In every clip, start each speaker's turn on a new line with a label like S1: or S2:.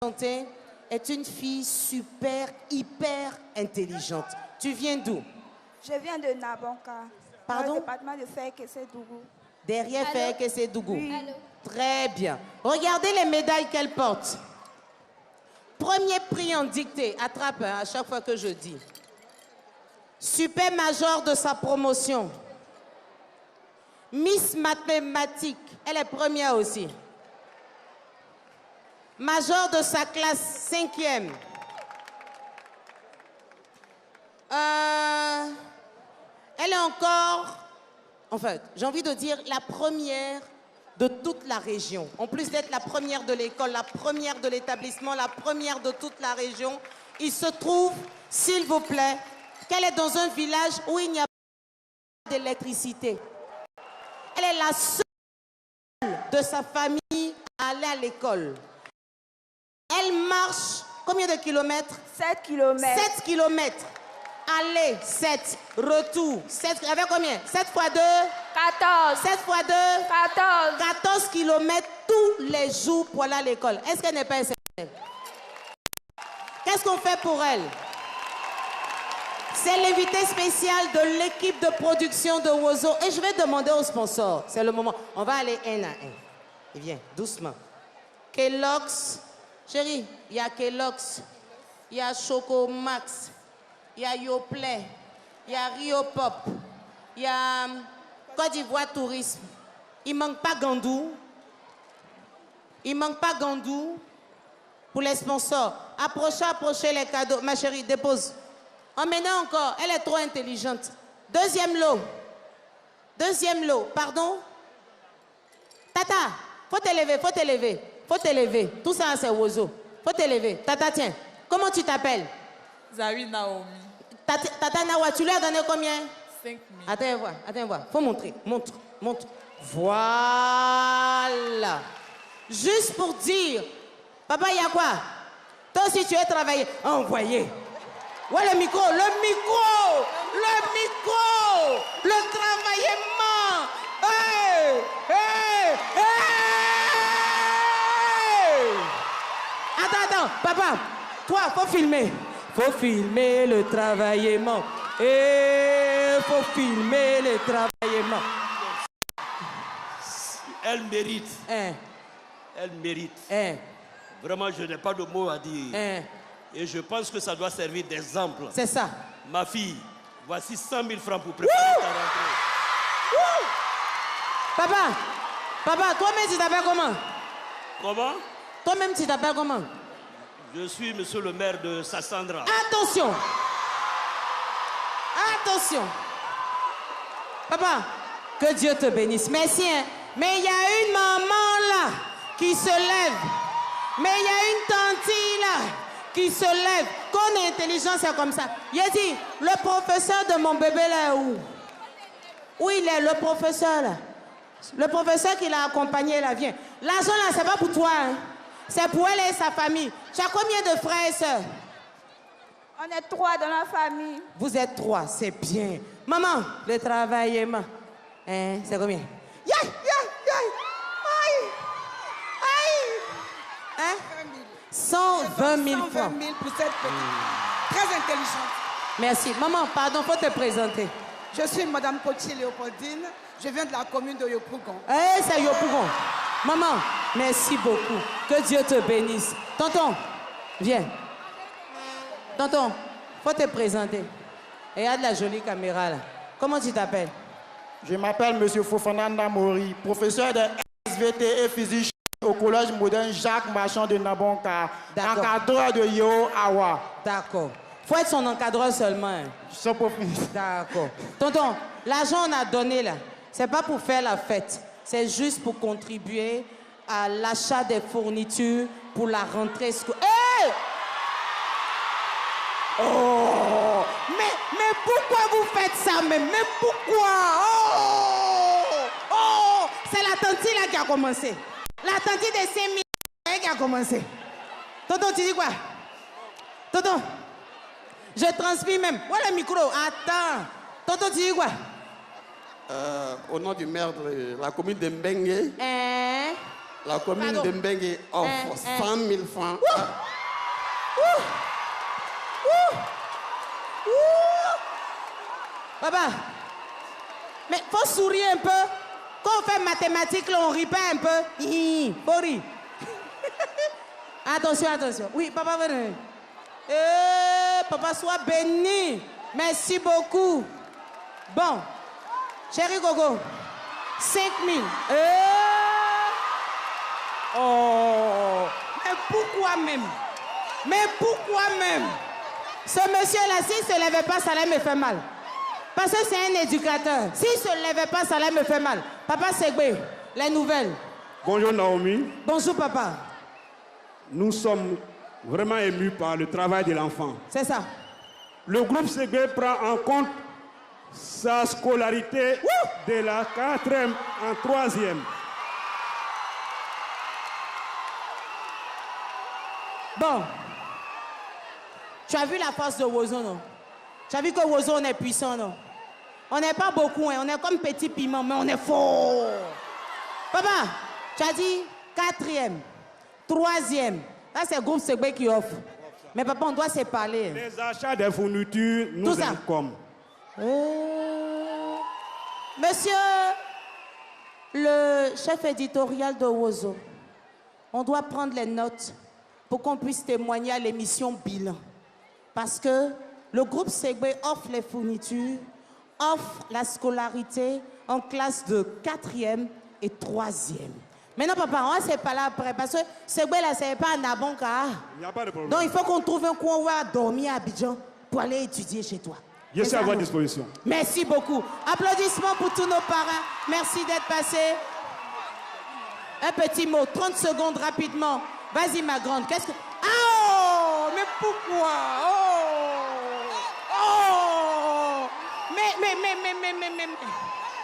S1: présenter est une fille super, hyper intelligente. Tu viens d'où?
S2: Je viens de Nabonka.
S1: Pardon?
S2: Dans le département de Fekese-Dougou.
S1: Derrière Fekese-Dougou.
S2: Oui.
S1: Très bien. Regardez les médailles qu'elle porte. Premier prix en dictée. Attrape à chaque fois que je dis. Super major de sa promotion. Miss Mathématiques. Elle est première aussi. Major de sa classe, 5e. Elle est encore, en fait, j'ai envie de dire, la première de toute la région. En plus d'être la première de l'école, la première de l'établissement, la première de toute la région, il se trouve, s'il vous plaît, qu'elle est dans un village où il n'y a pas d'électricité. Elle est la seule de sa famille à aller à l'école. Elle marche combien de kilomètres?
S2: 7 kilomètres.
S1: 7 kilomètres. Aller, 7. Retour, 7. Avec combien? 7 fois 2?
S2: 14.
S1: 7 fois 2?
S2: 14.
S1: 14 kilomètres tous les jours pour aller à l'école. Est-ce qu'elle n'est pas exceptionnelle? Qu'est-ce qu'on fait pour elle? C'est l'invité spécial de l'équipe de production de Wozo. Et je vais demander aux sponsors. C'est le moment. On va aller un à un. Et viens, doucement. Kellogg's. Chérie, il y a Kellogg's. Il y a Choco Max. Il y a Yoplait. Il y a Rio Pop. Il y a Côte d'Ivoire Tourisme. Il ne manque pas Gandou. Il ne manque pas Gandou pour les sponsors. Approchez les cadeaux. Ma chérie, dépose. Emmenez encore. Elle est trop intelligente. Deuxième lot. Deuxième lot. Pardon? Tata, faut t'élever, faut t'élever. Faut t'élever. Tout ça, c'est Wozo. Faut t'élever. Tata, tiens. Comment tu t'appelles?
S3: Zawi Naomi.
S1: Tata Nawa, tu lui as donné combien?
S3: 5 000.
S1: Attends, voir. Faut montrer. Montre. Voilà. Juste pour dire. Papa, il y a quoi? Toi aussi, tu es travaillé. Envoyé. Ouais, le micro. Le travaillement. Hey. Attends, papa, toi, faut filmer. Faut filmer le travaillement. Faut filmer le travaillement.
S4: Elle mérite.
S1: Hein.
S4: Elle mérite.
S1: Hein.
S4: Vraiment, je n'ai pas de mots à dire.
S1: Hein.
S4: Et je pense que ça doit servir d'exemple.
S1: C'est ça.
S4: Ma fille, voici 100 000 francs pour préparer ta rentrée.
S1: Papa, toi-même, tu t'appelles comment?
S4: Comment?
S1: Toi-même, tu t'appelles comment?
S4: Je suis monsieur le maire de Sassandra.
S1: Attention. Papa, que Dieu te bénisse. Merci. Hein. Mais il y a une maman là qui se lève. Mais il y a une tantine là qui se lève. Qu'on est intelligent, c'est comme ça. Il a dit, le professeur de mon bébé là est où? Où il est, le professeur là? Le professeur qui l'a accompagné là, viens. L'argent là, c'est pas pour toi. Hein. C'est pour elle et sa famille. Tu as combien de frères et sœurs?
S2: On est 3 dans la famille.
S1: Vous êtes 3, c'est bien. Maman, le travaillement. Hein, c'est combien? Aïe! Hein? 120 000 francs.
S5: 120 000 pour cette petite. Très intelligente.
S1: Merci. Maman, pardon, faut te présenter.
S5: Je suis Madame Potier Léopoldine. Je viens de la commune de Yopougon.
S1: C'est Yopougon. Maman, merci beaucoup. Que Dieu te bénisse. Tonton, viens. Tonton, faut te présenter. Et il y a de la jolie caméra là. Comment tu t'appelles?
S6: Je m'appelle M. Fofana Mori, professeur de SVT et physique au collège moderne Jacques Marchand de Nabonka, encadreur de Yo Awa.
S1: D'accord. Faut être son encadreur seulement. Hein.
S6: Son professeur.
S1: D'accord. Tonton, l'argent qu'on a donné là, c'est pas pour faire la fête. C'est juste pour contribuer à l'achat des fournitures pour la rentrée scolaire. Hey! Oh! Mais pourquoi vous faites ça même? Mais pourquoi? Oh! C'est la tante là qui a commencé. La tante des 5 000 qui a commencé. Tonton, tu dis quoi? Tonton, je transmets même. Où est le micro? Attends. Tonton, tu dis quoi?
S6: Au nom du maire de la commune de Mbengue,
S7: La commune
S1: Pardon.
S7: de Mbengue offre 100 000 francs.
S1: Papa, mais faut sourire un peu. Quand on fait mathématiques, là, on rit pas un peu. Faut rire. Attention, attention. Oui, papa, venez. Papa, sois béni. Merci beaucoup. Bon, chéri Gogo, 5 000. Oh, mais pourquoi même? Mais pourquoi même? Ce monsieur-là, s'il ne se lèvait pas, ça allait me faire mal. Parce que c'est un éducateur. S'il ne se lèvait pas, ça allait me faire mal. Papa Segbe, les nouvelles.
S8: Bonjour Naomi.
S1: Bonjour papa.
S8: Nous sommes vraiment émus par le travail de l'enfant.
S1: C'est ça.
S8: Le groupe Segbe prend en compte sa scolarité de la 4e en 3e.
S1: Bon. Tu as vu la force de Wozo, non? Tu as vu que Wozo, on est puissant, non? On n'est pas beaucoup, hein? On est comme petit piment, mais on est fort. Papa, tu as dit 4e, 3e. Là, c'est le groupe Segbe qui offre. Mais papa, on doit se parler.
S8: Les achats des fournitures nous
S1: Tout ça.
S8: incombent.
S1: Monsieur le chef éditorial de Wozo, on doit prendre les notes pour qu'on puisse témoigner à l'émission Bilan. Parce que le groupe Segbe offre les fournitures, offre la scolarité en classe de 4e et 3e. Maintenant, papa, on ne sait pas là après, parce que Segbe, là, c'est pas un Nabonka.
S8: Il n'y a pas de problème.
S1: Donc, il faut qu'on trouve un coin où on va dormir à Abidjan pour aller étudier chez toi.
S8: Je suis à votre
S1: nous.
S8: disposition.
S1: Merci beaucoup. Applaudissements pour tous nos parrains. Merci d'être passés. Un petit mot, 30 secondes rapidement. Vas-y, ma grande. Qu'est-ce que... Oh! Mais pourquoi? Oh!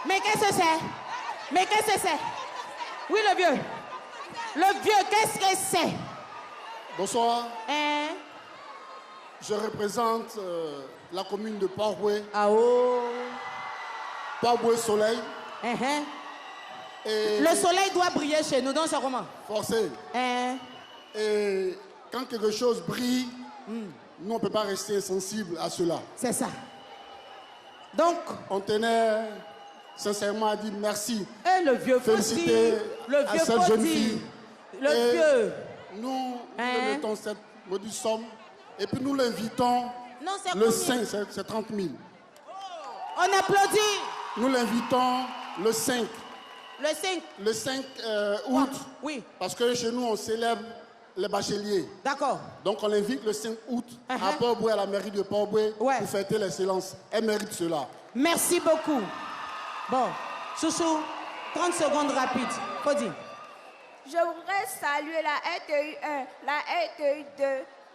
S1: Mais qu'est-ce que c'est? Mais qu'est-ce que c'est? Oui, le vieux. Le vieux, qu'est-ce que c'est?
S9: Bonsoir.
S1: Hein?
S9: Je représente la commune de Port-Boué.
S1: Ah oh!
S9: Port-Boué Soleil.
S1: Hein?
S9: Et
S1: Le soleil doit briller chez nous, donc c'est comment?
S9: forcé.
S1: Hein?
S9: Et quand quelque chose brille, nous, on ne peut pas rester insensible à cela.
S1: C'est ça. Donc,
S9: On tenait sincèrement à dire merci.
S1: et le vieux faut
S9: Féliciter
S1: dire, le
S9: à
S1: vieux
S9: cette
S1: faut
S9: jeune
S1: dire,
S9: fille.
S1: le
S9: Et
S1: vieux.
S9: Nous
S1: Hein?
S9: mettons cette maudite somme. Et puis nous l'invitons.
S1: Non, c'est
S9: Le
S1: combien?
S9: 5, c'est 30 000.
S1: On applaudit
S9: Nous l'invitons le 5.
S1: le 5.
S9: Le 5 août.
S1: Oui,
S9: Parce que chez nous, on célèbre les bacheliers.
S1: d'accord.
S9: Donc on l'invite le 5 août à
S1: Uh-huh.
S9: Port-Boué, à la mairie de Port-Boué,
S1: Ouais.
S9: pour fêter l'excellence. Elle mérite cela.
S1: Merci beaucoup. Bon, chouchou, 30 secondes rapides. Faut dire.
S2: Je voudrais saluer la RTI 1, la RTI 2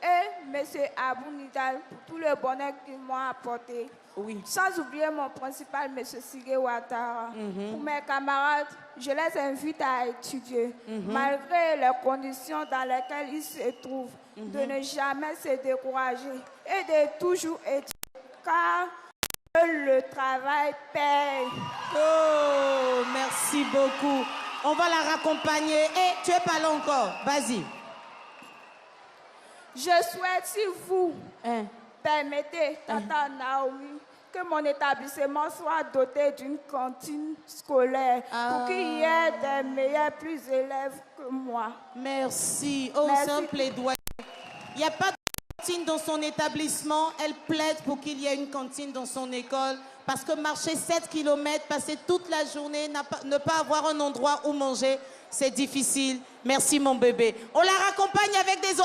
S2: et M. Abou Nidal pour tout le bonheur qu'ils m'ont apporté.
S1: Oui.
S2: Sans oublier mon principal, M. Sige Ouattara. Pour mes camarades, je les invite à étudier, malgré les conditions dans lesquelles ils se trouvent, de ne jamais se décourager et de toujours étudier, car le travail paye.
S1: Oh, merci beaucoup. On va la raccompagner. Et tu es pas là encore. Vas-y.
S2: Je souhaite, si vous
S1: Hein?
S2: permettez, Tata Naomi, que mon établissement soit doté d'une cantine scolaire pour qu'il y ait des meilleurs plus élèves que moi.
S1: Merci. Oh,
S2: Merci.
S1: c'est un plaidoyer. Il n'y a pas de cantine dans son établissement. Elle plaide pour qu'il y ait une cantine dans son école. Parce que marcher 7 km, passer toute la journée, ne pas avoir un endroit où manger, c'est difficile. Merci, mon bébé. On la raccompagne avec des...